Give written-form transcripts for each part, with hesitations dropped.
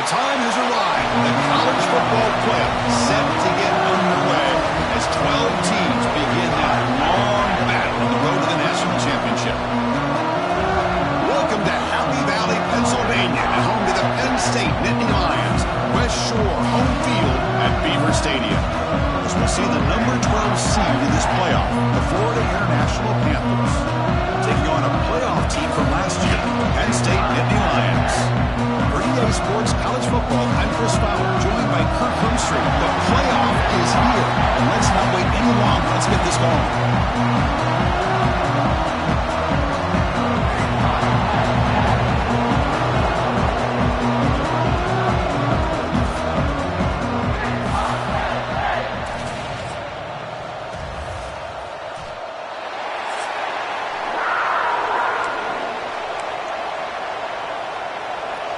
The time has arrived. The college football playoff set to get underway as 12 teams begin that long battle on the road to the national championship. Welcome to Happy Valley, Pennsylvania, and home to the Penn State Nittany Lions. West Shore home field at Beaver Stadium. As we'll see the number 12 seed in this playoff, the Florida International Panthers, taking on a playoff team from last year, Penn State Nittany Lions. For EA Sports College Football, I'm Chris Fowler, joined by Kirk Humstreet. The playoff is here, and let's not wait any longer. Let's get this going.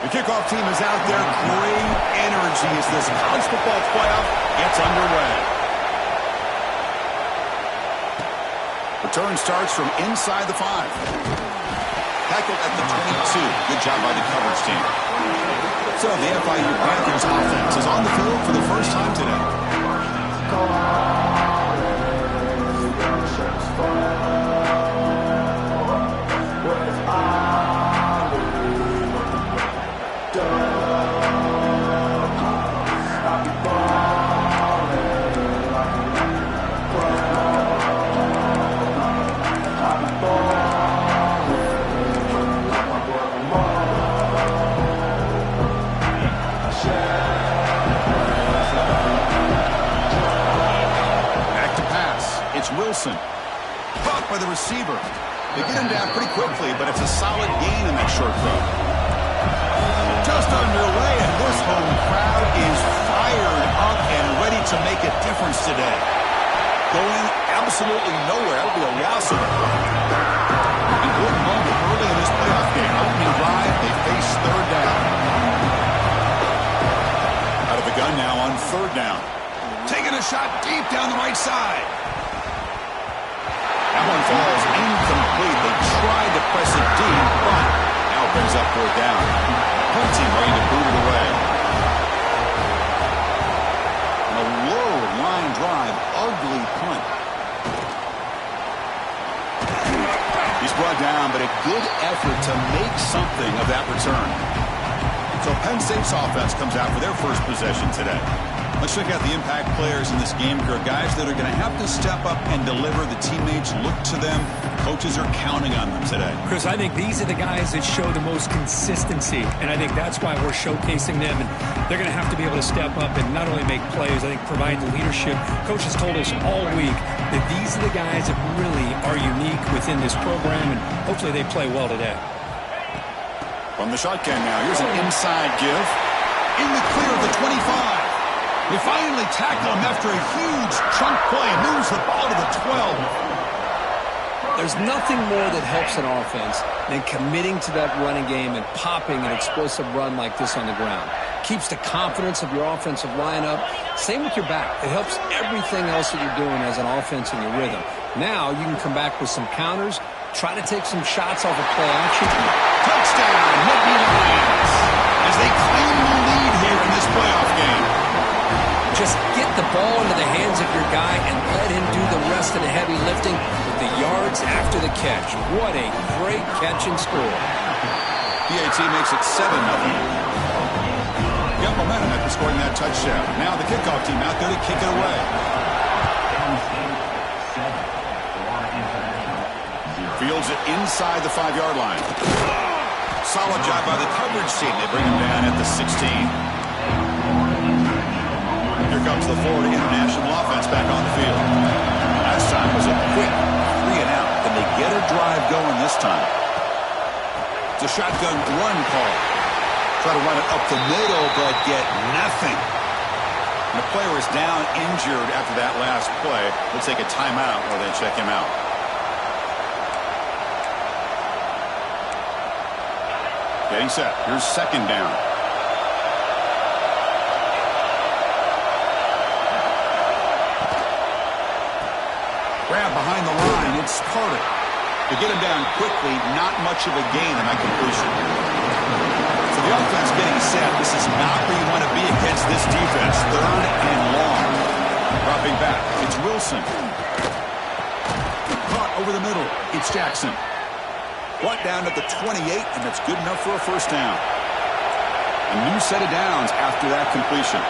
The kickoff team is out there. Great energy as this college football playoff gets underway. Return starts from inside the 5. Tackled at the 22. Good job by the coverage team. So the FIU Panthers offense is on the field for the first time today. Wilson, caught by the receiver. They get him down pretty quickly, but it's a solid gain in that short throw. Just underway, and this home crowd is fired up and ready to make a difference today. Going absolutely nowhere. That'll be a loss of it. Important moment early in this playoff game. Opening drive, they face third down. Out of the gun now on third down. Taking a shot deep down the right side. That one falls incomplete. They tried to press it deep, but now brings up fourth down. Punt team ready to boot it away. And a low line drive, ugly punt. He's brought down, but a good effort to make something of that return. So Penn State's offense comes out for their first possession today. Let's check out the impact players in this game. There are guys that are going to have to step up and deliver. The teammates look to them. Coaches are counting on them today. Chris, I think these are the guys that show the most consistency, and I think that's why we're showcasing them. And they're going to have to be able to step up and not only make plays, I think provide the leadership. Coach has told us all week that these are the guys that really are unique within this program, and hopefully they play well today. From the shotgun now, here's an inside give. In the clear of the 25. They finally tackle him after a huge chunk play and moves the ball to the 12. There's nothing more that helps an offense than committing to that running game and popping an explosive run like this on the ground. Keeps the confidence of your offensive lineup. Same with your back. It helps everything else that you're doing as an offense in your rhythm. Now you can come back with some counters, try to take some shots off of play action. Touchdown, Nittany Lions, as they claim the lead here in this playoff game. Just get the ball into the hands of your guy and let him do the rest of the heavy lifting with the yards after the catch. What a great catch and score. PAT makes it 7-0. Got momentum after scoring that touchdown. Now the kickoff team out there to kick it away. Fields it inside the 5-yard line. Solid job by the coverage team. They bring him down at the 16. Here comes the Florida International offense back on the field. Last time was a quick 3-and-out. Can they get a drive going this time? It's a shotgun run call. Try to run it up the middle, but get nothing. And the player is down injured after that last play. Let's take a timeout while they check him out. Getting set. Here's second down. Grab behind the line. It's Carter. To get him down quickly, not much of a gain in that completion. So The offense getting set. This is not where you want to be against this defense. 3rd and long. Dropping back. It's Wilson. Caught over the middle. It's Jackson. Brought down at the 28, and that's good enough for a first down. A new set of downs after that completion.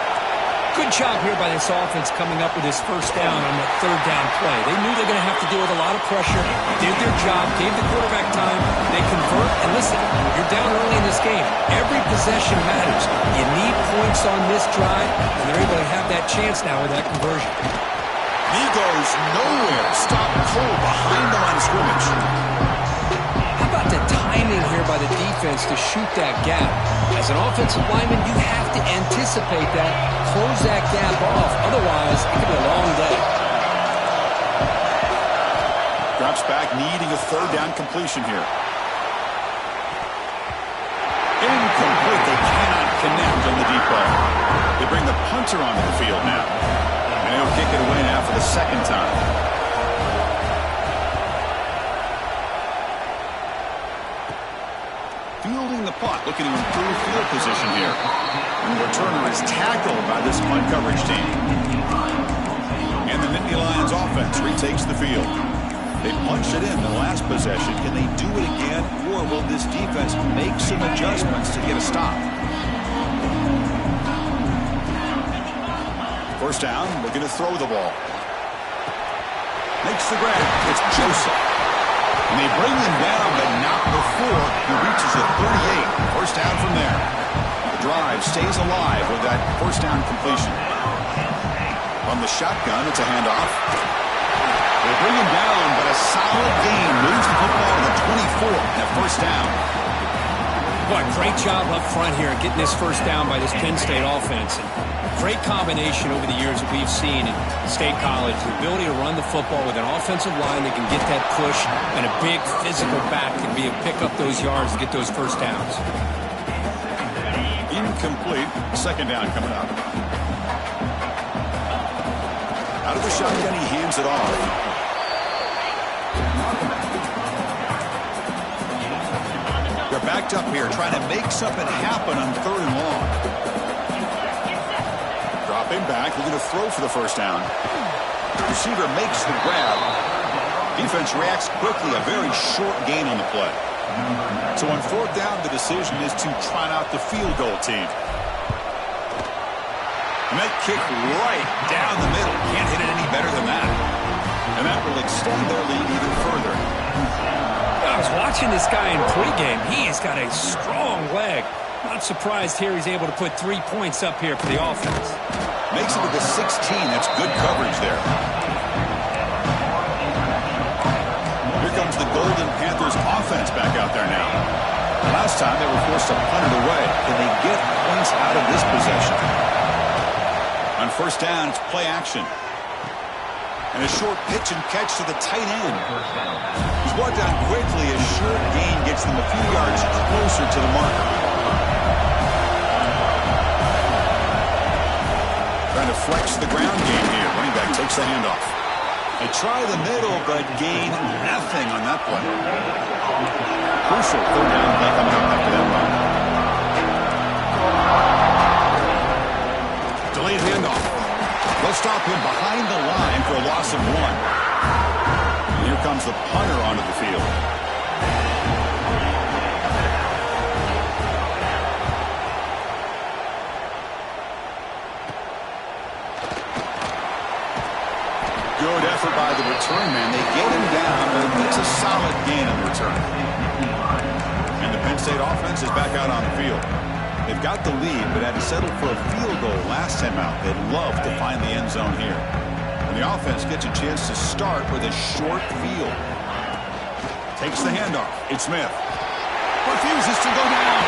Good job here by this offense coming up with this first down on that 3rd down play. They knew they were going to have to deal with a lot of pressure. Did their job, gave the quarterback time. They convert. And listen, you're down early in this game. Every possession matters. You need points on this drive, and they're able to have that chance now with that conversion. He goes nowhere. Stop cold behind the line of scrimmage. How about the timing here by the defense to shoot that gap? As an offensive lineman, you have to anticipate that, close that gap off. Otherwise, it could be a long day. Drops back, needing a 3rd down completion here. Incomplete. They cannot connect on the deep ball. They bring the punter onto the field now. And they'll kick it away now for the 2nd time. Fielding the punt, looking to improve field position here. And the returner is tackled by this punt coverage team. And the Nittany Lions offense retakes the field. They punched it in the last possession. Can they do it again, or will this defense make some adjustments to get a stop? First down, looking to throw the ball. Makes the grab. It's Joseph. And they bring him down, but not before he reaches the 38. First down from there. The drive stays alive with that first down completion. From the shotgun, it's a handoff. They bring him down, but a solid gain moves the football to the 24. And a first down. Boy, great job up front here getting this first down by this Penn State offense. And great combination over the years that we've seen in State College. The ability to run the football with an offensive line that can get that push, and a big physical back can be able to pick up those yards and get those first downs. Incomplete. 2nd down coming up. Out of the shotgun, he hands it off. They're backed up here, trying to make something happen on 3rd and long. Dropping back, looking to throw for the first down. Receiver makes the grab. Defense reacts quickly, a very short gain on the play. So on 4th down, the decision is to trot out the field goal team. And that kick right down the middle. Can't hit it any better than that. And that will extend their lead even further. I was watching this guy in pregame. He's got a strong leg. Not surprised here he's able to put 3 points up here for the offense. Makes it to the 16. That's good coverage there. Here comes the Golden Panthers offense back out there now. Last time they were forced to punt it away. Can they get points out of this possession? On first down, it's play action. And a short pitch and catch to the tight end. He's brought down quickly. A short gain gets them a few yards closer to the marker. Trying to flex the ground game here. Running back takes the handoff. They try the middle, but gain nothing on that play. Crucial 3rd down play coming up after that run. Delayed handoff. They'll stop him behind the line for a loss of 1. And here comes the punter onto the field. Good effort by the return man. They get him down, but it makes a solid gain on the return. And the Penn State offense is back out on the field. They've got the lead, but had to settle for a field goal last time out. They'd love to find the end zone here. And the offense gets a chance to start with a short field. Takes the handoff. It's Smith. Refuses to go down.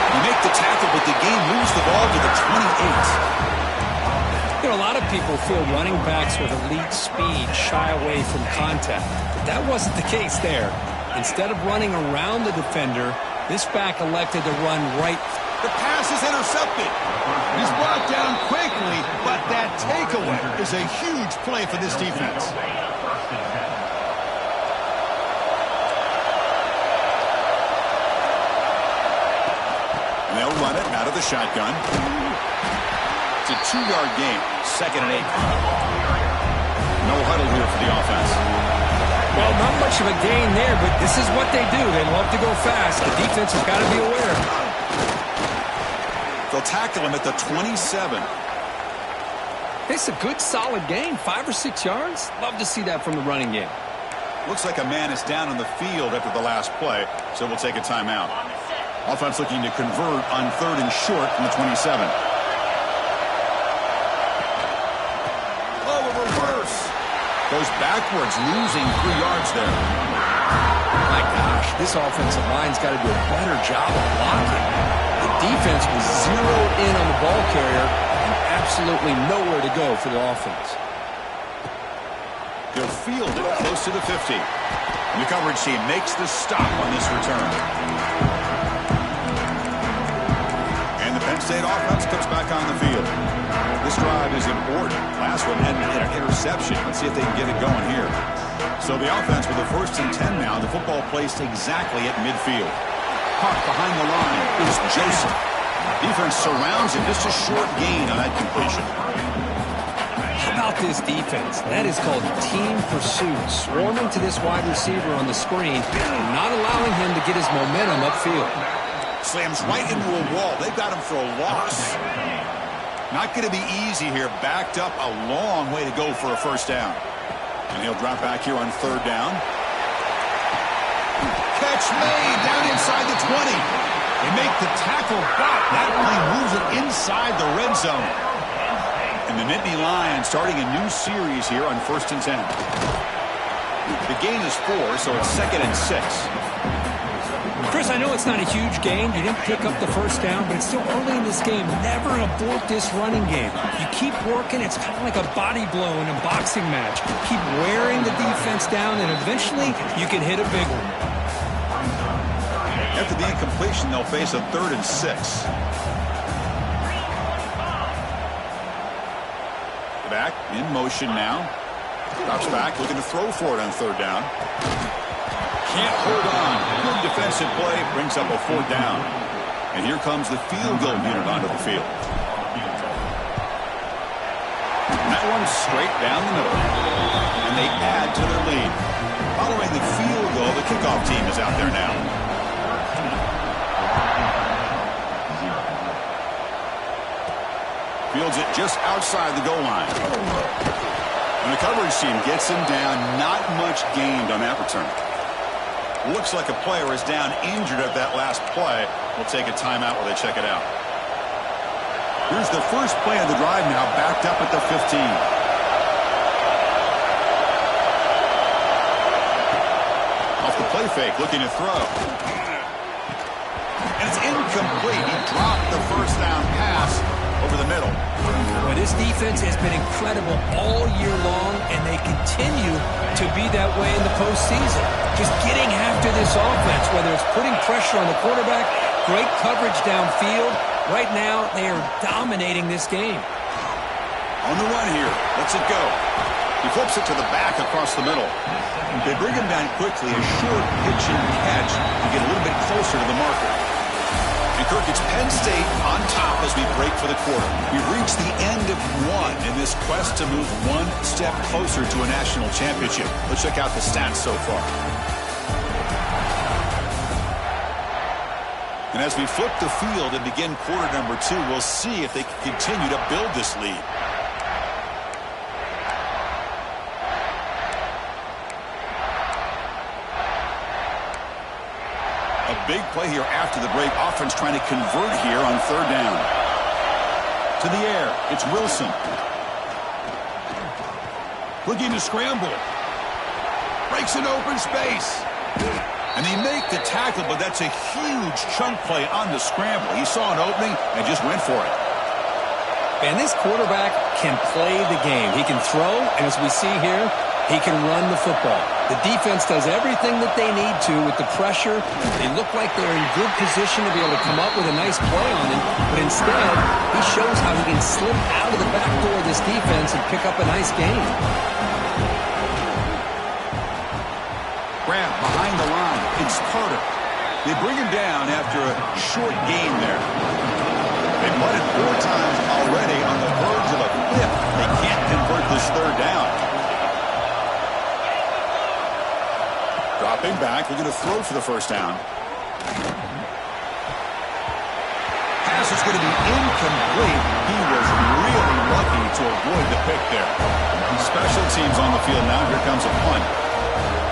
They make the tackle, but the game moves the ball to the 28. You know, a lot of people feel running backs with elite speed shy away from contact. But that wasn't the case there. Instead of running around the defender, this back elected to run right. The pass is intercepted. He's brought down quickly, but that takeaway is a huge play for this defense. the shotgun. It's a 2-yard gain, 2nd and 8. No huddle here for the offense. Well, not much of a gain there, but this is what they do. They love to go fast. The defense has got to be aware. They'll tackle him at the 27. It's a good, solid gain. 5 or 6 yards. Love to see that from the running game. Looks like a man is down on the field after the last play, so we'll take a timeout. Offense looking to convert on 3rd and short from the 27. Oh, a reverse. Goes backwards, losing 3 yards there. My gosh, this offensive line's got to do a better job of blocking. The defense was zeroed in on the ball carrier and absolutely nowhere to go for the offense. They'll field it close to the 50. And the coverage team makes the stop on this return. And the Penn State offense comes back on the field. This drive is important. Last one ended in an interception. Let's see if they can get it going here. So the offense with a 1st and 10 now. The football placed exactly at midfield. Caught behind the line is Joseph. Defense surrounds him. Just a short gain on that completion. How about this defense? That is called team pursuit. Swarming to this wide receiver on the screen and not allowing him to get his momentum upfield. Slams right into a wall. They've got him for a loss. Not going to be easy here. Backed up a long way to go for a 1st down. And he'll drop back here on 3rd down. Catch made down inside the 20. They make the tackle, but that only moves it inside the red zone. And the Nittany Lions starting a new series here on 1st and 10. The gain is 4, so it's 2nd and 6. Chris, I know it's not a huge gain. You didn't pick up the 1st down, but it's still early in this game. Never abort this running game. You keep working. It's kind of like a body blow in a boxing match. Keep wearing the defense down, and eventually you can hit a big one. After the incompletion, they'll face a 3rd and 6. Back in motion now. Drops back, looking to throw for it on 3rd down. Can't hold on. Good defensive play, brings up a 4th down. And here comes the field goal unit onto the field. And that one's straight down the middle. And they add to their lead. Following the field goal, the kickoff team is out there now. Fields it just outside the goal line. And the coverage team gets him down. Not much gained on that return. Looks like a player is down injured at that last play. We'll take a timeout while they check it out. Here's the first play of the drive now, backed up at the 15. Off the play fake, looking to throw. And it's incomplete. He dropped the 1st down pass over the middle. Well, this defense has been incredible all year long, and they continue to be that way in the postseason. Just getting after this offense, whether it's putting pressure on the quarterback, great coverage downfield. Right now, they are dominating this game. On the run here. Lets it go. He flips it to the back across the middle. They bring him down quickly. A short pitch and catch to get a little bit closer to the marker. And Kirk, it's Penn State on top as we break for the quarter. We've reached the end of one in this quest to move one step closer to a national championship. Let's check out the stats so far. And as we flip the field and begin quarter number 2, we'll see if they can continue to build this lead. A big play here after the break. Offense trying to convert here on 3rd down. To the air. It's Wilson. Looking to scramble. Breaks an open space. And they make the tackle, but that's a huge chunk play on the scramble. He saw an opening and just went for it. And this quarterback can play the game. He can throw, and as we see here, he can run the football. The defense does everything that they need to with the pressure. They look like they're in good position to be able to come up with a nice play on him, but instead, he shows how he can slip out of the back door of this defense and pick up a nice gain. Grab behind the line. It's Carter. They bring him down after a short gain there. They punted 4 times already on the verge of a 5th. They can't convert this 3rd down. Dropping back, looking to throw for the 1st down. Pass is going to be incomplete. He was really lucky to avoid the pick there. Special teams on the field now. Here comes a punt.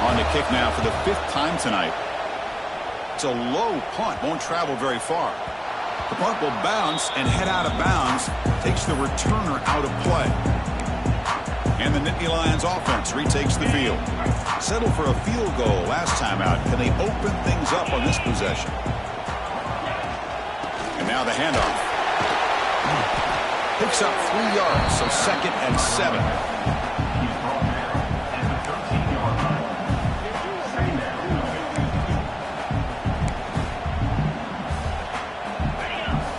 On to kick now for the 5th time tonight. It's a low punt. Won't travel very far. The punt will bounce and head out of bounds. Takes the returner out of play. And the Nittany Lions offense retakes the field. Settled for a field goal last time out. Can they open things up on this possession? And now the handoff. Picks up 3 yards, so 2nd and 7.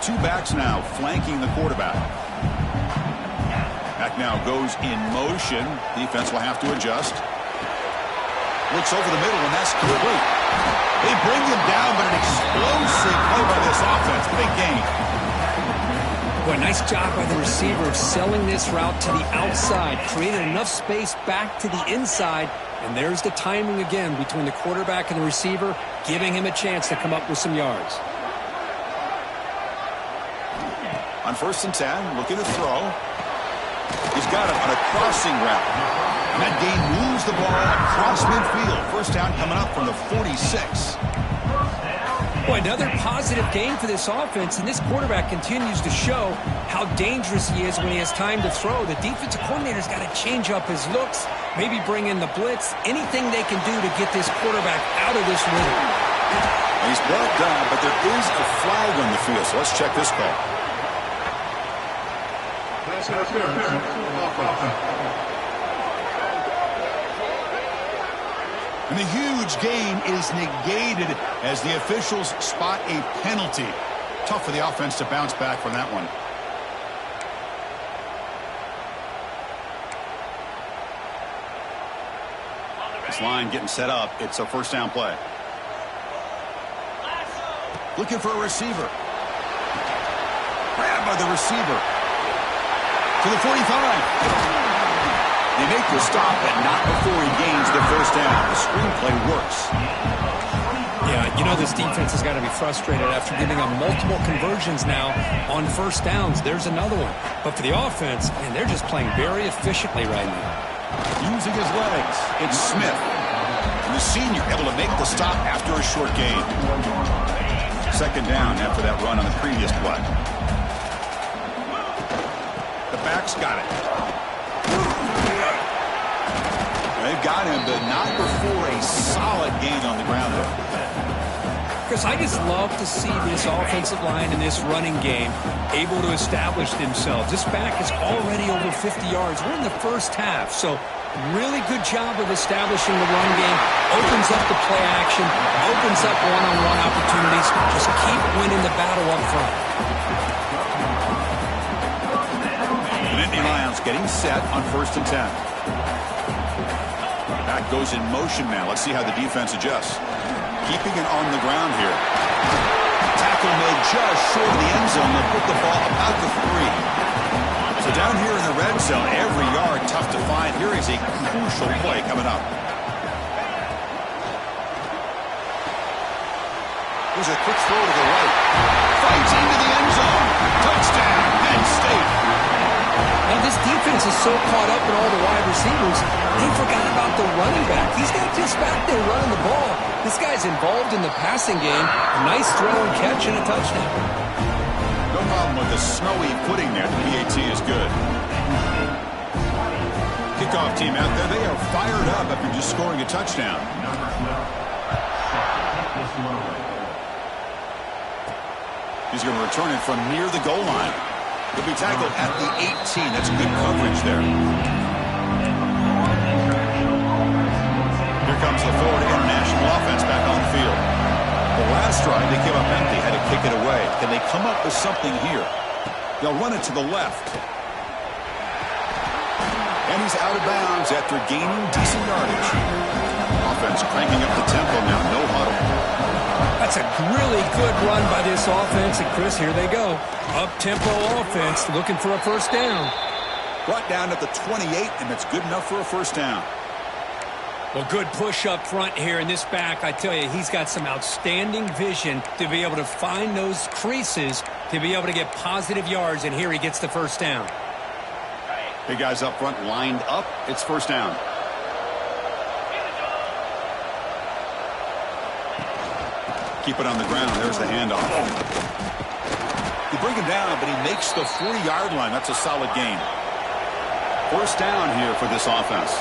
Two backs now flanking the quarterback. Back now goes in motion. Defense will have to adjust. Looks over the middle, and that's complete. They bring him down, but an explosive play by this offense. Big gain. Boy, nice job by the receiver of selling this route to the outside. Created enough space back to the inside. And there's the timing again between the quarterback and the receiver, giving him a chance to come up with some yards. On 1st and 10, looking to throw. He's got it on a crossing route. And that gain moves the ball across midfield. 1st down coming up from the 46. Boy, another positive game for this offense, and this quarterback continues to show how dangerous he is when he has time to throw. The defensive coordinator's got to change up his looks, maybe bring in the blitz, anything they can do to get this quarterback out of this rhythm. He's brought down, but there is a flag on the field, so let's check this call. And the huge gain is negated as the officials spot a penalty. Tough for the offense to bounce back from that one. This line getting set up. It's a 1st down play. Looking for a receiver. Grabbed by the receiver. To the 45. They make the stop, but not before he gains the 1st down. The screenplay works. Yeah, you know this defense has got to be frustrated after giving up multiple conversions now on 1st downs. There's another one. But for the offense, man, they're just playing very efficiently right now. Using his legs, it's Smith. And the senior able to make the stop after a short gain. 2nd down after that run on the previous play. The back's got it. They've got him, but not before a solid gain on the ground there. Chris, I just love to see this offensive line in this running game able to establish themselves. This back is already over 50 yards. We're in the 1st half, so really good job of establishing the run game. Opens up the play action, opens up one-on-one opportunities. Just keep winning the battle up front. The Nittany Lions getting set on 1st and 10. Back goes in motion now. Let's see how the defense adjusts. Keeping it on the ground here. Tackle made just short of the end zone. They'll put the ball about the 3. So down here in the red zone, every yard tough to find. Here is a crucial play coming up. There's a quick throw to the right. Fights into the end zone. Touchdown, Penn State. Now, this defense is so caught up in all the wide receivers, they forgot about the running back. He's not just back there running the ball. This guy's involved in the passing game. A nice throw and catch and a touchdown. No problem with the snowy footing there. The PAT is good. Kickoff team out there. They are fired up after just scoring a touchdown. He's going to return it from near the goal line. He'll be tackled at the 18. That's good coverage there. Here comes the Florida International offense back on the field. The last drive, they came up empty, had to kick it away. Can they come up with something here? They'll run it to the left. And he's out of bounds after gaining decent yardage. Offense cranking up the tempo now, no huddle. That's a really good run by this offense. And, Chris, here they go. Up-tempo offense looking for a first down. Brought down at the 28, and that's good enough for a first down. Well, good push up front here, and this back, I tell you, he's got some outstanding vision to be able to find those creases to be able to get positive yards, and here he gets the first down. Big guys up front lined up. It's first down. Keep it on the ground. There's the handoff. They bring him down, but he makes the 40-yard line. That's a solid gain. First down here for this offense.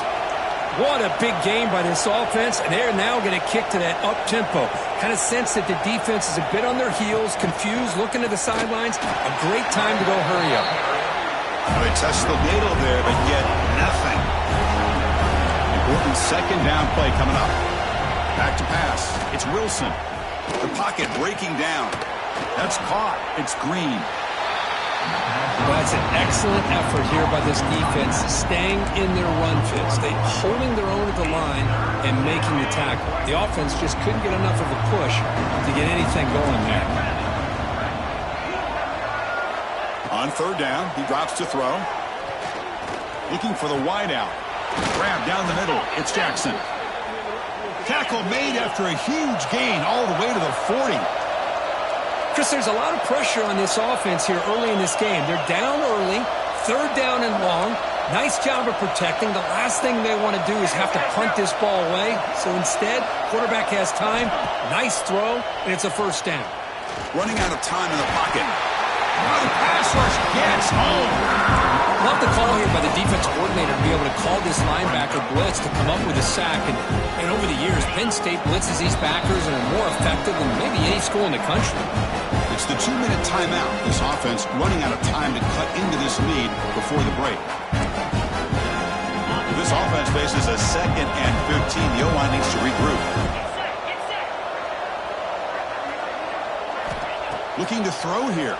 What a big game by this offense, and they're now going to kick to that up-tempo. Kind of sense that the defense is a bit on their heels, confused, looking to the sidelines. A great time to go hurry up. Well, they test the middle there, but yet nothing. Important second down play coming up. Back to pass. It's Wilson. The pocket breaking down. That's caught. It's Green. That's an excellent effort here by this defense, staying in their run fits. They holding their own at the line and making the tackle. The offense just couldn't get enough of a push to get anything going there. On third down, he drops to throw. Looking for the wideout. Grab down the middle. It's Jackson. Tackle made after a huge gain all the way to the 40. Chris, there's a lot of pressure on this offense here early in this game. They're down early, third down and long. Nice job of protecting. The last thing they want to do is have to punt this ball away. So instead, quarterback has time, nice throw, and it's a first down. Running out of time in the pocket. Now the pass rush gets home. Love the call here by the defense coordinator to be able to call this linebacker blitz to come up with a sack. And over the years, Penn State blitzes these backers and are more effective than maybe any school in the country. It's the 2-minute timeout. This offense running out of time to cut into this lead before the break. This offense faces a 2nd and 15. The O-line needs to regroup. Looking to throw here.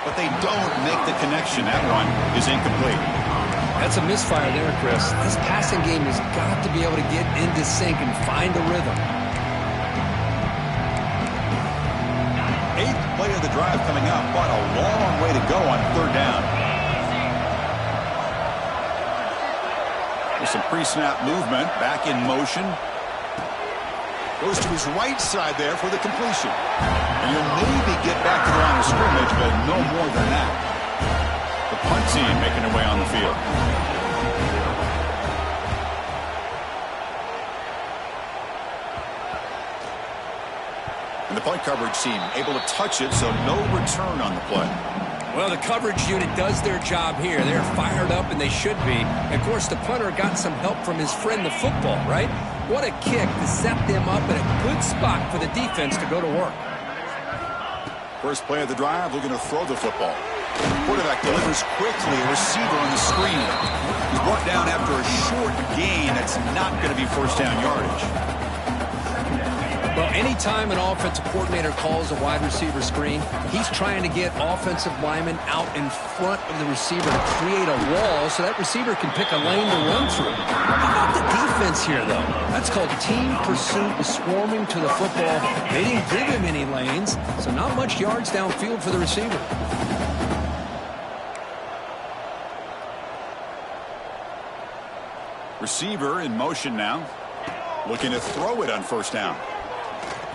But they don't make the connection. That one is incomplete. That's a misfire there, Chris. This passing game has got to be able to get into sync and find a rhythm. 8th play of the drive coming up, but a long way to go on third down. There's some pre-snap movement, back in motion. Goes to his right side there for the completion. And he'll maybe get back to the line of scrimmage, but no more than that. The punt team making their way on the field. And the punt coverage team able to touch it, so no return on the play. Well, the coverage unit does their job here. They're fired up, and they should be. Of course, the punter got some help from his friend, the football, right? What a kick to set them up in a good spot for the defense to go to work. First play of the drive, looking to throw the football. Quarterback delivers quickly, a receiver on the screen. He's brought down after a short gain. That's not going to be first down yardage. Well, anytime an offensive coordinator calls a wide receiver screen, he's trying to get offensive linemen out in front of the receiver to create a wall so that receiver can pick a lane to run through. How about the defense here, though? That's called team pursuit, swarming to the football. They didn't give him any lanes, so not much yards downfield for the receiver. Receiver in motion now. Looking to throw it on first down.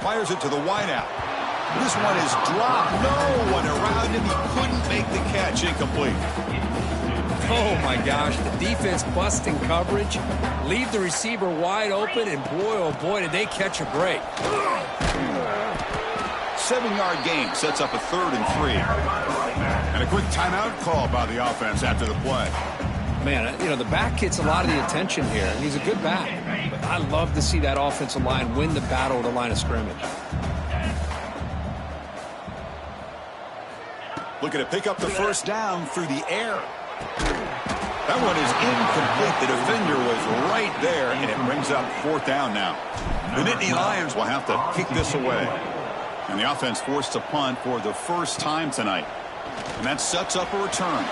Fires it to the wideout. This one is dropped. No one around him. He couldn't make the catch. Incomplete. Oh, my gosh. The defense busting coverage. Leave the receiver wide open, and boy, oh, boy, did they catch a break. 7-yard gain sets up a 3rd and 3. And a quick timeout call by the offense after the play. Man, you know, the back gets a lot of the attention here, and he's a good back. But I love to see that offensive line win the battle at the line of scrimmage. Looking to pick up the first down through the air. That one is incomplete. The defender was right there, and it brings up 4th down now. The Nittany Lions will have to kick this away. And the offense forced to punt for the first time tonight. And that sets up a return.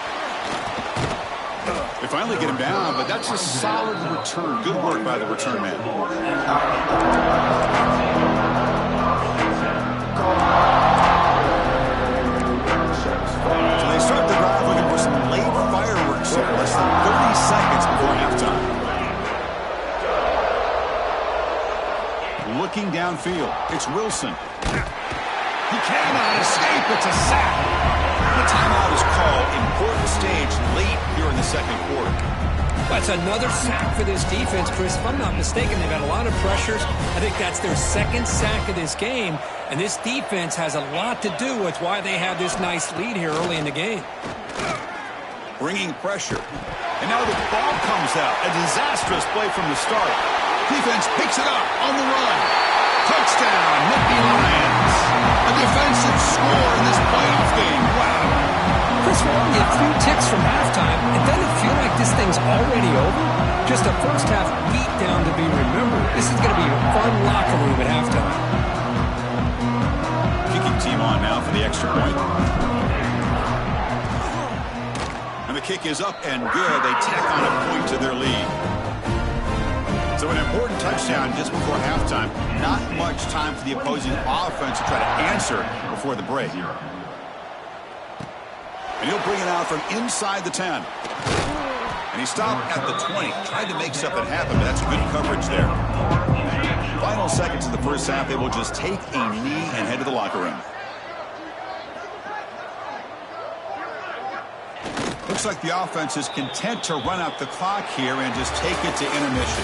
They finally get him down, but that's a solid return. Good work by the return man. looking downfield. It's Wilson. He cannot escape. It's a sack. The timeout is called. Important stage late here in the second quarter. That's another sack for this defense, Chris. If I'm not mistaken, they've had a lot of pressures. I think that's their second sack of this game. And this defense has a lot to do with why they have this nice lead here early in the game. Bringing pressure. And now the ball comes out. A disastrous play from the start. Defense picks it up on the run. Touchdown, Nittany Lions. A defensive score in this playoff game. Wow. Chris, we're only a few ticks from halftime. It doesn't feel like this thing's already over. Just a first half beatdown to be remembered. This is going to be a fun locker room at halftime. Kicking team on now for the extra point. And the kick is up and good. They tack on a point to their lead. So an important touchdown just before halftime. Not much time for the opposing offense to try to answer before the break. And he'll bring it out from inside the 10. And he stopped at the 20. Tried to make something happen, but that's good coverage there. Final seconds of the first half, they will just take a knee and head to the locker room. Looks like the offense is content to run out the clock here and just take it to intermission.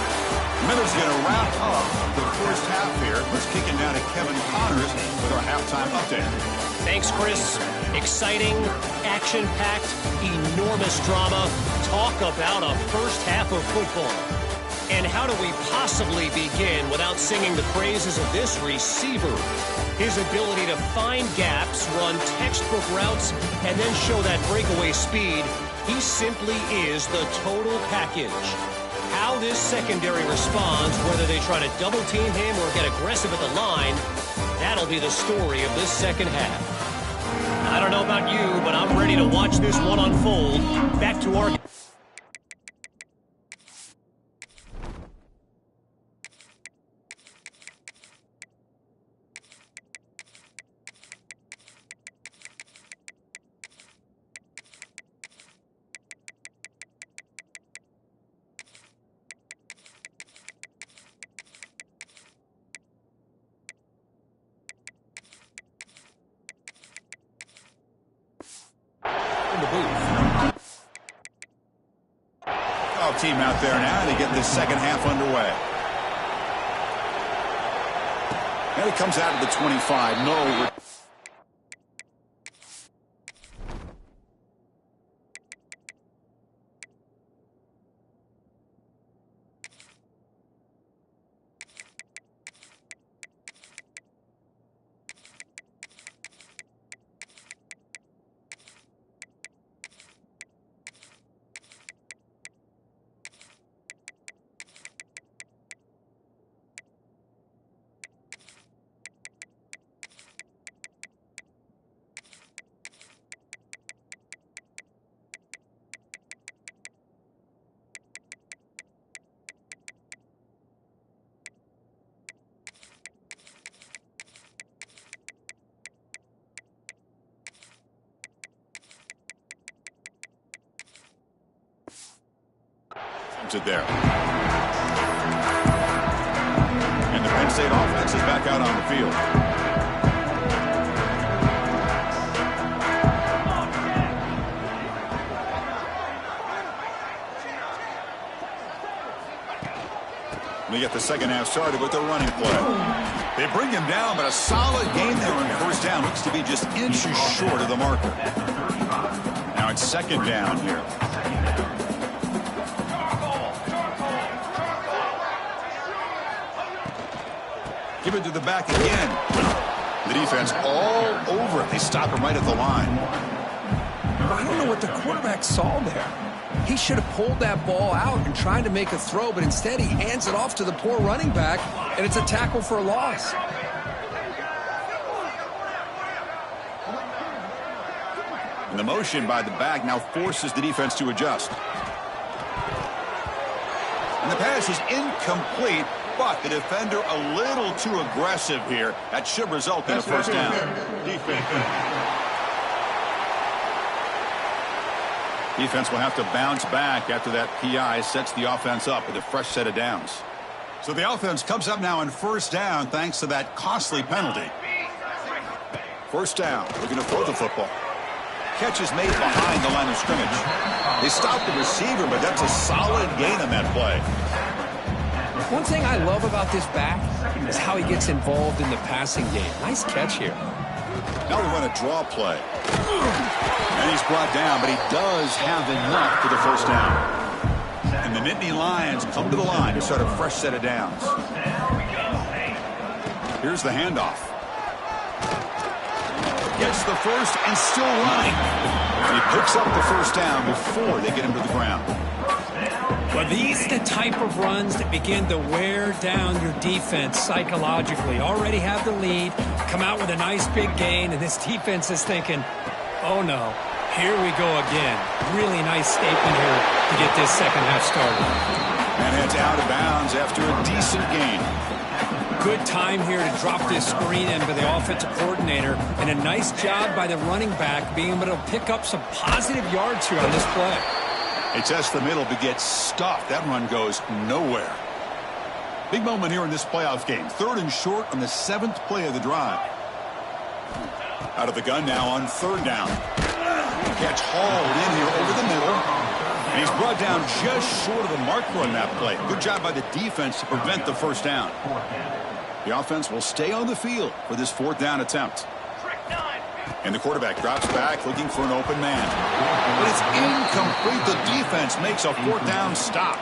Miller's going to wrap up the first half here. Let's kick it down to Kevin Connors with our halftime update. Thanks, Chris. Exciting, action-packed, enormous drama. Talk about a first half of football. And how do we possibly begin without singing the praises of this receiver? His ability to find gaps, run textbook routes, and then show that breakaway speed. He simply is the total package. How this secondary responds, whether they try to double-team him or get aggressive at the line, that'll be the story of this second half. I don't know about you, but I'm ready to watch this one unfold. Back to our... Team out there now to get this second half underway. And he comes out of the 25. No. It there. And the Penn State offense is back out on the field. We get the second half started with the running play. They bring him down, but a solid game there on first down. Looks to be just inches short of the marker. Now it's second down here. Give it to the back again. The defense all over it. They stop him right at the line. I don't know what the quarterback saw there. He should have pulled that ball out and tried to make a throw, but instead he hands it off to the poor running back, and it's a tackle for a loss. And the motion by the back now forces the defense to adjust. And the pass is incomplete. But the defender a little too aggressive here. That should result in a first down. Defense will have to bounce back after that PI sets the offense up with a fresh set of downs. So the offense comes up now on first down thanks to that costly penalty. First down, looking to throw the football. Catch is made behind the line of scrimmage. They stopped the receiver, but that's a solid gain on that play. One thing I love about this back is how he gets involved in the passing game. Nice catch here. Now we run a draw play. And he's brought down, but he does have enough for the first down. And the Nittany Lions come to the line to start a fresh set of downs. Here's the handoff. Gets the first and still running. And he picks up the first down before they get him to the ground. Well, these are the type of runs that begin to wear down your defense psychologically. Already have the lead, come out with a nice big gain, and this defense is thinking, oh no, here we go again. Really nice statement here to get this second half started. And heads out of bounds after a decent gain. Good time here to drop this screen in by the offensive coordinator, and a nice job by the running back being able to pick up some positive yards here on this play. They test the middle to get stuffed. That run goes nowhere. Big moment here in this playoff game. 3rd and short on the 7th play of the drive. Out of the gun now on 3rd down. Catch hauled in here over the middle. And he's brought down just short of the marker on that play. Good job by the defense to prevent the first down. The offense will stay on the field for this 4th down attempt. And the quarterback drops back looking for an open man. But it's incomplete. The defense makes a 4th down stop.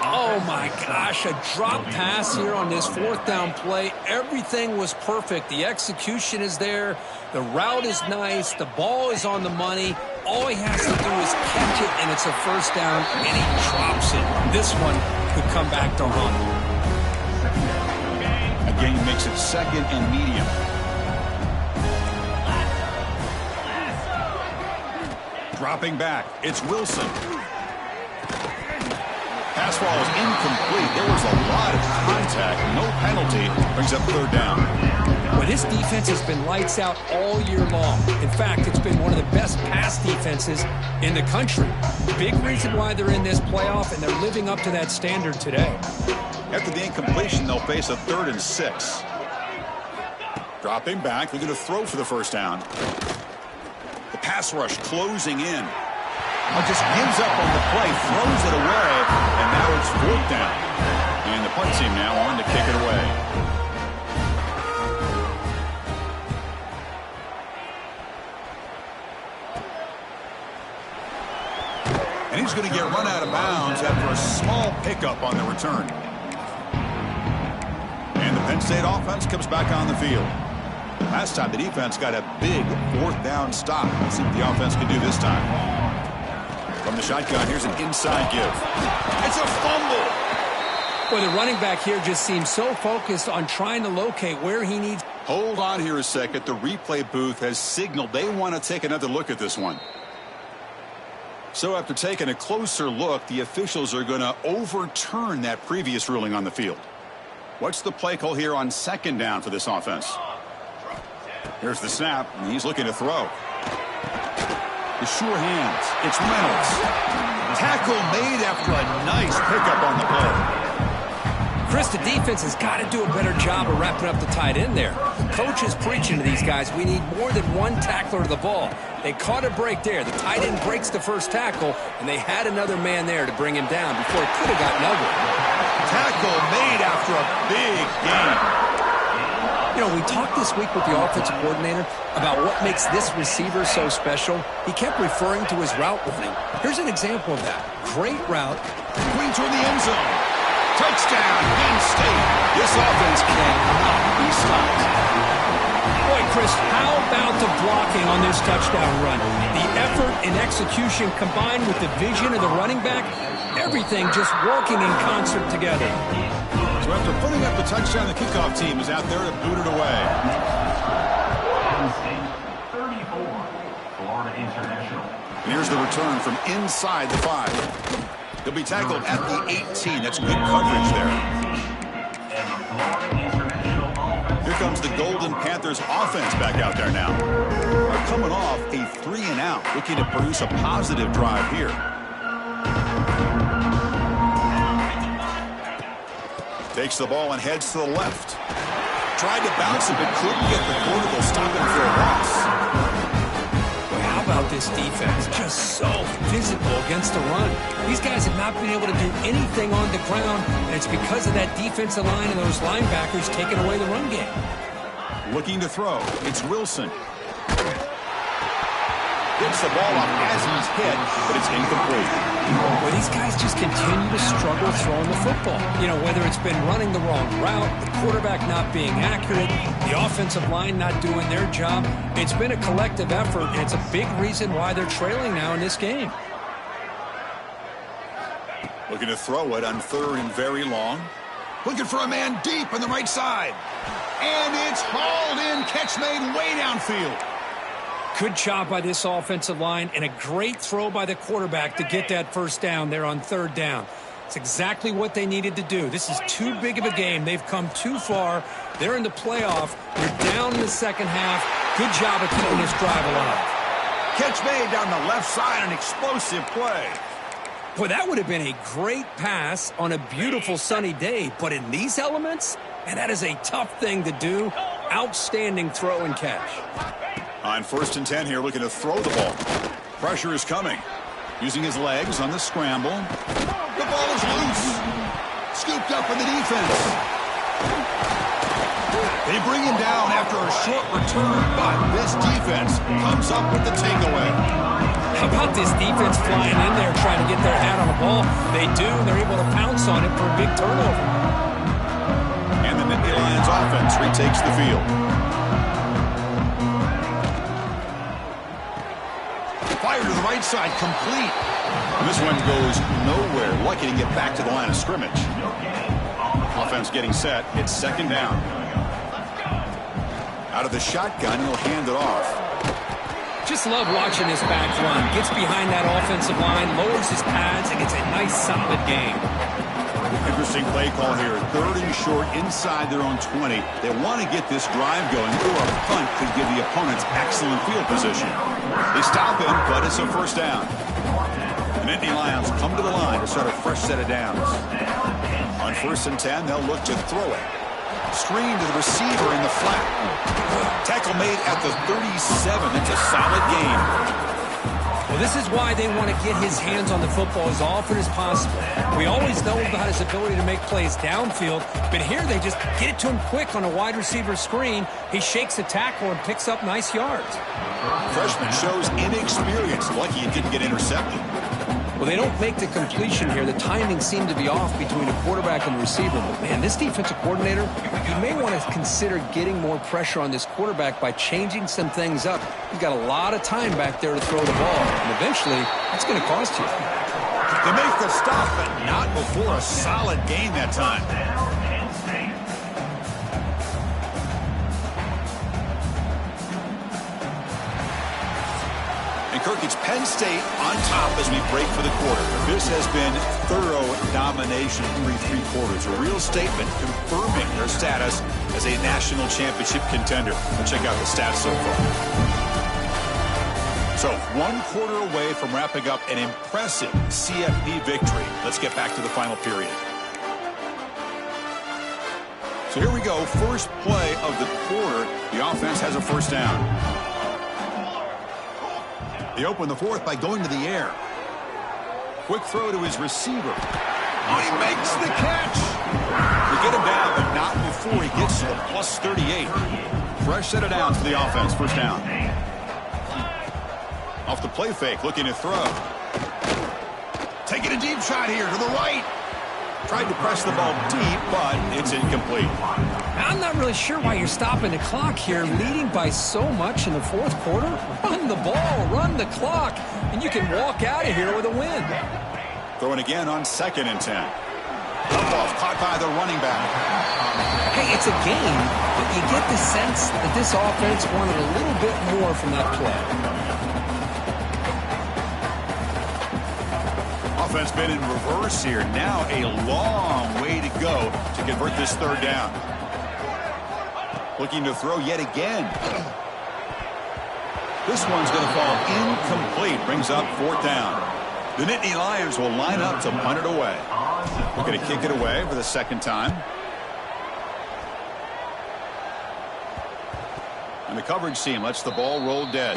Oh my gosh, a drop pass here on this 4th down play. Everything was perfect. The execution is there. The route is nice. The ball is on the money. All he has to do is catch it, and it's a first down, and he drops it. This one could come back to haunt him. Again, makes it 2nd and medium. Dropping back, it's Wilson. Pass ball is incomplete. There was a lot of contact. No penalty. Brings up 3rd down. Well, this defense has been lights out all year long. In fact, it's been one of the best pass defenses in the country. Big reason why they're in this playoff, and they're living up to that standard today. After the incompletion, they'll face a 3rd and 6. Dropping back, looking to throw for the first down. The pass rush closing in. Just gives up on the play, throws it away, and now it's 4th down. And the punt team now on to kick it away. And he's going to get run out of bounds after a small pickup on the return. And the Penn State offense comes back on the field. Last time the defense got a big 4th down stop. Let's see what the offense can do this time. From the shotgun, here's an inside give. It's a fumble. Well, the running back here just seems so focused on trying to locate where he needs. Hold on here a second. The replay booth has signaled they want to take another look at this one. So after taking a closer look, the officials are going to overturn that previous ruling on the field. What's the play call here on 2nd down for this offense? Here's the snap, and he's looking to throw. The sure hands. It's Reynolds. Tackle made after a nice pickup on the play. Chris, the defense has got to do a better job of wrapping up the tight end there. Coach is preaching to these guys, we need more than one tackler to the ball. They caught a break there. The tight end breaks the first tackle, and they had another man there to bring him down before it could have gotten ugly. Tackle made after a big gain. You know, we talked this week with the offensive coordinator about what makes this receiver so special. He kept referring to his route running. Here's an example of that. Great route. Green toward the end zone. Touchdown, Penn State. This offense cannot be stopped. Boy, Chris, how about the blocking on this touchdown run? The effort and execution combined with the vision of the running back, everything just working in concert together. So after putting up the touchdown, the kickoff team is out there to boot it away. 34, Florida International. And here's the return from inside the 5. He'll be tackled at the 18. That's good coverage there. Here comes the Golden Panthers offense back out there now. They're coming off a 3-and-out, looking to produce a positive drive here. Takes the ball and heads to the left. Tried to bounce it, but couldn't get the quarterback stopping for a loss. Well, how about this defense? Just so physical against the run. These guys have not been able to do anything on the ground, and it's because of that defensive line and those linebackers taking away the run game. Looking to throw. It's Wilson. Gets the ball up as he's hit, but it's incomplete. Well, these guys just continue to struggle throwing the football. You know, whether it's been running the wrong route, the quarterback not being accurate, the offensive line not doing their job. It's been a collective effort, and it's a big reason why they're trailing now in this game. Looking to throw it on 3rd and very long. Looking for a man deep on the right side. And it's hauled in. Catch made way downfield. Good job by this offensive line, and a great throw by the quarterback to get that first down there on 3rd down. It's exactly what they needed to do. This is too big of a game. They've come too far. They're in the playoff. They're down in the second half. Good job of keeping this drive alive. Catch made down the left side, an explosive play. Boy, that would have been a great pass on a beautiful sunny day, but in these elements, and that is a tough thing to do. Outstanding throw and catch. On 1st and 10 here, looking to throw the ball. Pressure is coming. Using his legs on the scramble. The ball is loose. Scooped up in the defense. They bring him down after a short return, but this defense comes up with the takeaway. How about this defense flying in there trying to get their hat on the ball? They do, and they're able to pounce on it for a big turnover. And the Nittany Lions offense retakes the field. Fire to the right side, complete. And this one goes nowhere. Lucky to get back to the line of scrimmage. Offense getting set. It's 2nd down. Out of the shotgun, he'll hand it off. Just love watching this back run. Gets behind that offensive line, lowers his pads, and gets a nice solid gain. Interesting play call here. 3rd and short inside their own 20. They want to get this drive going, or a punt could give the opponents excellent field position. They stop him, but it's a 1st down. The Nittany Lions come to the line to start a fresh set of downs. On 1st and 10, they'll look to throw it. Screen to the receiver in the flat. Tackle made at the 37. That's a solid gain. Well, this is why they want to get his hands on the football as often as possible. We always know about his ability to make plays downfield, but here they just get it to him quick on a wide receiver screen. He shakes the tackle and picks up nice yards. Freshman shows inexperience. Lucky it didn't get intercepted. Well, they don't make the completion here. The timing seemed to be off between the quarterback and the receiver. But, man, this defensive coordinator, you may want to consider getting more pressure on this quarterback by changing some things up. He's got a lot of time back there to throw the ball, and eventually that's going to cost you. They make the stop, but not before a solid gain that time. Kirk, it's Penn State on top as we break for the quarter. This has been thorough domination through 3 quarters. A real statement confirming their status as a national championship contender. Let's check out the stats so far. So 1 quarter away from wrapping up an impressive CFB victory. Let's get back to the final period. So here we go. First play of the quarter. The offense has a 1st down. They open the 4th by going to the air. Quick throw to his receiver. Oh, he makes the catch. They get him down, but not before he gets to the plus 38. Fresh set of downs for the offense. 1st down. Off the play fake, looking to throw. Taking a deep shot here to the right. Tried to press the ball deep, but it's incomplete. I'm not really sure why you're stopping the clock here, leading by so much in the 4th quarter. Run the ball, run the clock, and you can walk out of here with a win. Throwing again on 2nd and 10. Up off, caught by the running back. Hey, it's a game, but you get the sense that this offense wanted a little bit more from that play. Offense been in reverse here. Now a long way to go to convert this 3rd down. Looking to throw yet again. This one's going to fall incomplete. Brings up 4th down. The Nittany Lions will line up to punt it away. We're going to kick it away for the 2nd time. And the coverage team lets the ball roll dead.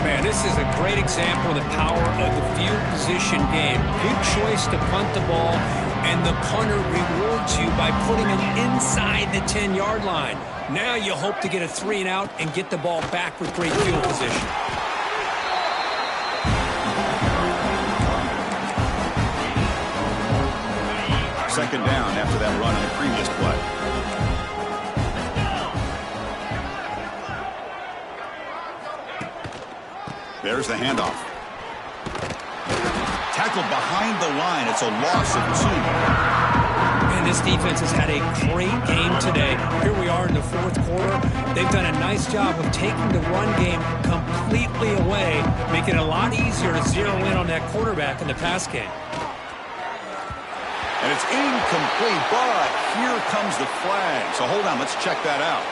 Man, this is a great example of the power of the field position game. Good choice to punt the ball, and the punter rewards you by putting him inside the 10-yard line. Now you hope to get a 3-and-out and get the ball back with great field position. Second down after that run on the previous play. There's the handoff. Tackled behind the line. It's a loss of 2. And this defense has had a great game today. Here we are in the fourth quarter. They've done a nice job of taking the run game completely away, making it a lot easier to zero in on that quarterback in the pass game. And it's incomplete, but here comes the flag. So hold on, let's check that out.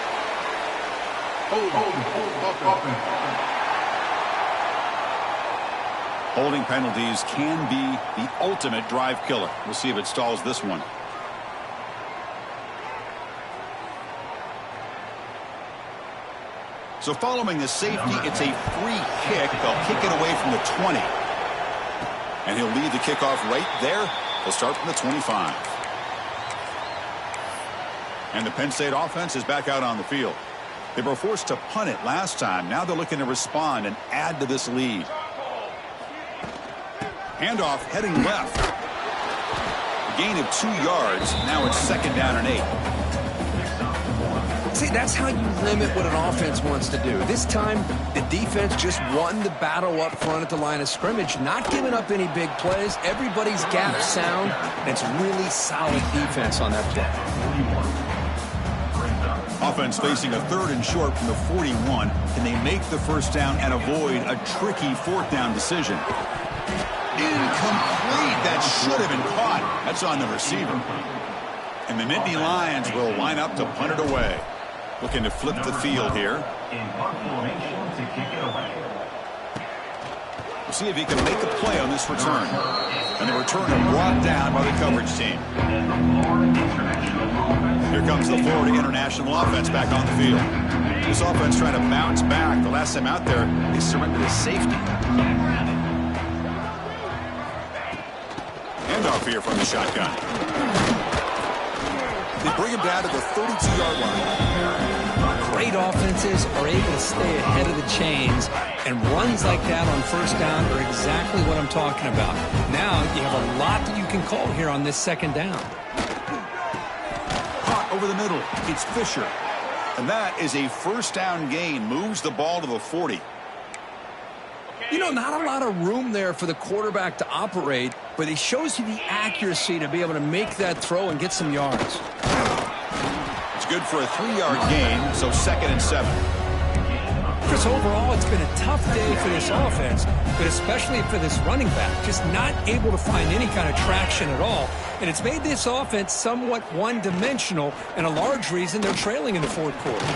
Holding penalties can be the ultimate drive killer. We'll see if it stalls this one. So following the safety, it's a free kick. They'll kick it away from the 20. And he'll lead the kickoff right there. They'll start from the 25. And the Penn State offense is back out on the field. They were forced to punt it last time. Now they're looking to respond and add to this lead. Handoff heading left. A gain of 2 yards. Now it's second down and 8. See, that's how you limit what an offense wants to do. This time, the defense just won the battle up front at the line of scrimmage, not giving up any big plays. Everybody's gap sound, and it's really solid defense on that play. Offense facing a 3rd and short from the 41. Can they make the first down and avoid a tricky 4th down decision? Incomplete. That should have been caught. That's on the receiver. And the Nittany Lions will line up to punt it away. Looking to flip the field here. We'll see if he can make a play on this return. And the return is brought down by the coverage team. Here comes the Florida International offense back on the field. This offense trying to bounce back. The last time out there, they surrendered to safety. Handoff here from the shotgun. They bring him down to the 32-yard line. Great offenses are able to stay ahead of the chains, and runs like that on first down are exactly what I'm talking about. Now you have a lot that you can call here on this second down. Caught over the middle. It's Fisher. And that is a first down gain. Moves the ball to the 40. You know, not a lot of room there for the quarterback to operate, but he shows you the accuracy to be able to make that throw and get some yards. It's good for a 3-yard gain, so 2nd and 7. Chris, overall, it's been a tough day for this offense, but especially for this running back, just not able to find any kind of traction at all. And it's made this offense somewhat one-dimensional, and a large reason they're trailing in the fourth quarter.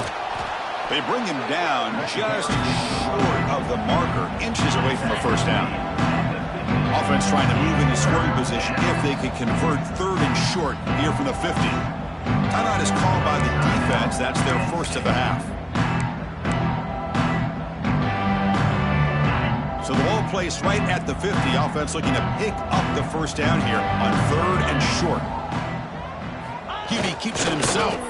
They bring him down just short of the marker, inches away from a first down. Offense trying to move into scoring position if they could convert 3rd and short here from the 50. Timeout is called by the defense. That's their first of the half. So the ball placed right at the 50. Offense looking to pick up the first down here on 3rd and short. QB keeps it himself.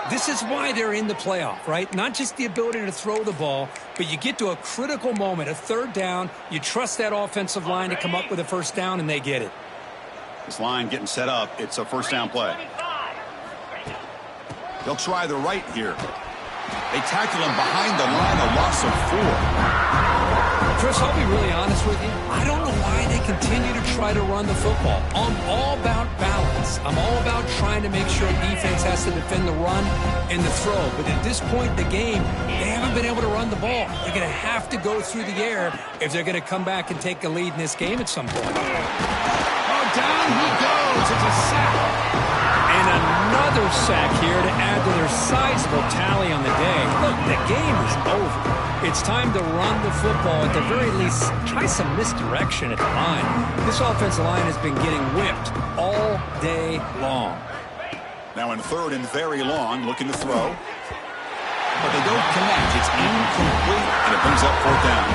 This is why they're in the playoff, right? Not just the ability to throw the ball, but you get to a critical moment, a 3rd down. You trust that offensive line to come up with a first down, and they get it. This line getting set up. It's a first down play. They'll try the right here. They tackle him behind the line, a loss of 4. Chris, I'll be really honest with you. I don't know why they continue to try to run the football. I'm all about balance. I'm all about trying to make sure defense has to defend the run and the throw. But at this point in the game, they haven't been able to run the ball. They're going to have to go through the air if they're going to come back and take a lead in this game at some point. Oh, down he goes. It's a sack. And another sack here to add to their sizable tally on the day. Look, the game is over. It's time to run the football. At the very least, try some misdirection at the line. This offensive line has been getting whipped all day long. Now in 3rd and very long, looking to throw. but they don't connect. It's incomplete, and it brings up fourth down.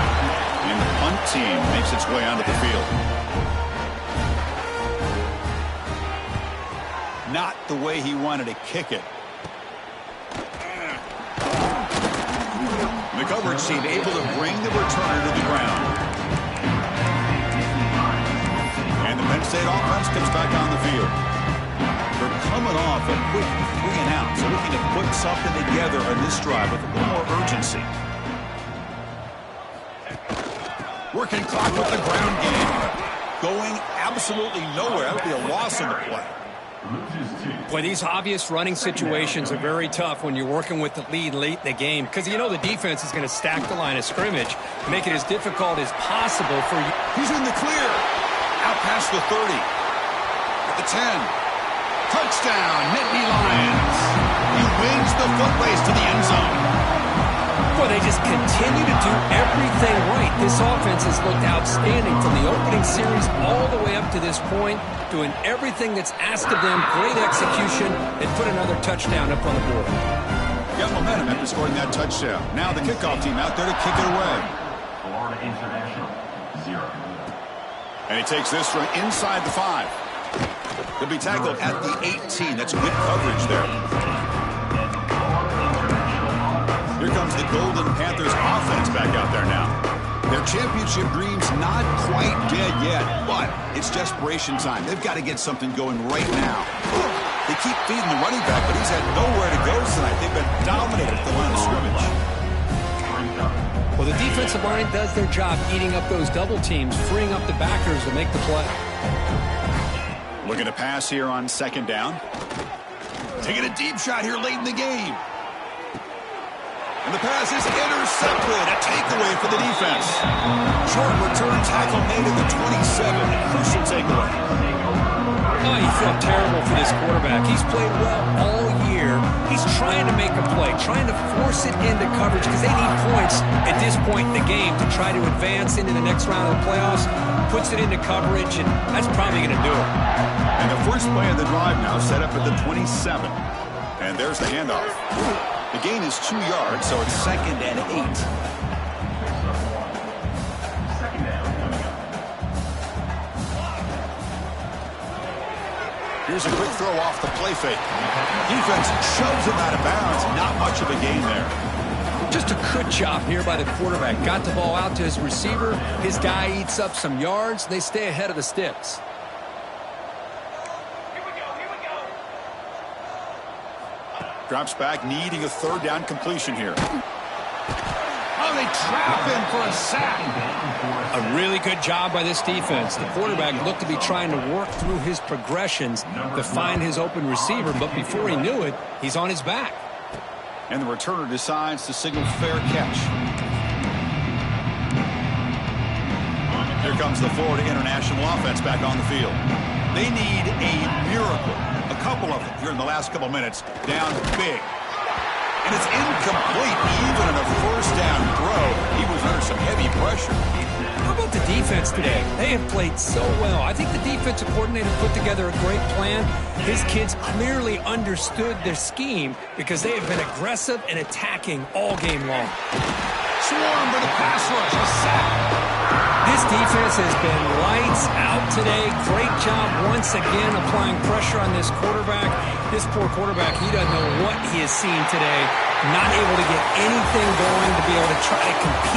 And the punt team makes its way onto the field. Not the way he wanted to kick it. The coverage team able to bring the returner to the ground. And the Penn State offense comes back on the field. They're coming off a quick 3-and-out, so looking to put something together on this drive with a little more urgency. Working clock with the ground game. Going absolutely nowhere. That would be a loss in the play. Boy, these obvious running situations are very tough when you're working with the lead late in the game, because you know the defense is going to stack the line of scrimmage, make it as difficult as possible for you. He's in the clear. Out past the 30. At the 10. Touchdown, Nittany Lions. He wins the foot race to the end zone. Boy, they just continue to do everything right. This offense has looked outstanding from the opening series all the way up to this point, doing everything that's asked of them. Great execution, and put another touchdown up on the board. Got momentum after scoring that touchdown. Now the kickoff team out there to kick it away. Florida International, 0. And he takes this from inside the 5. He'll be tackled at the 18. That's good coverage there. Here comes the Golden Panthers offense back out there now. Their championship dreams not quite dead yet, but it's desperation time. They've got to get something going right now. They keep feeding the running back, but he's had nowhere to go tonight. They've been dominated at the line of scrimmage. Well, the defensive line does their job eating up those double teams, freeing up the backers to make the play. Looking to pass here on second down. Taking a deep shot here late in the game. And the pass is intercepted. A takeaway for the defense. Short return tackle made at the 27. Crucial takeaway. Oh, you feel terrible for this quarterback. He's played well all year. He's trying to make a play, trying to force it into coverage because they need points at this point in the game to try to advance into the next round of the playoffs. Puts it into coverage, and that's probably going to do it. And the first play of the drive now set up at the 27. And there's the handoff. The gain is 2 yards, so it's 2nd and 8. Here's a quick throw off the play fake. Defense shoves him out of bounds. Not much of a gain there. Just a good job here by the quarterback. Got the ball out to his receiver. His guy eats up some yards. They stay ahead of the sticks. Drops back, needing a third down completion here. Oh, they trap him for a sack. A really good job by this defense. The quarterback looked to be trying to work through his progressions to find his open receiver, but before he knew it, he's on his back. And the returner decides to signal fair catch. Here comes the Florida International offense back on the field. They need a miracle. A couple of them here in the last couple minutes. Down big. And it's incomplete even on a first down throw. He was under some heavy pressure. How about the defense today? They have played so well. I think the defensive coordinator put together a great plan. His kids clearly understood their scheme because they have been aggressive and attacking all game long. Swarm with a pass rush. A sack. This defense has been lights out today. Great job once again applying pressure on this quarterback. This poor quarterback, he doesn't know what he has seen today. Not able to get anything going to be able to try to compete.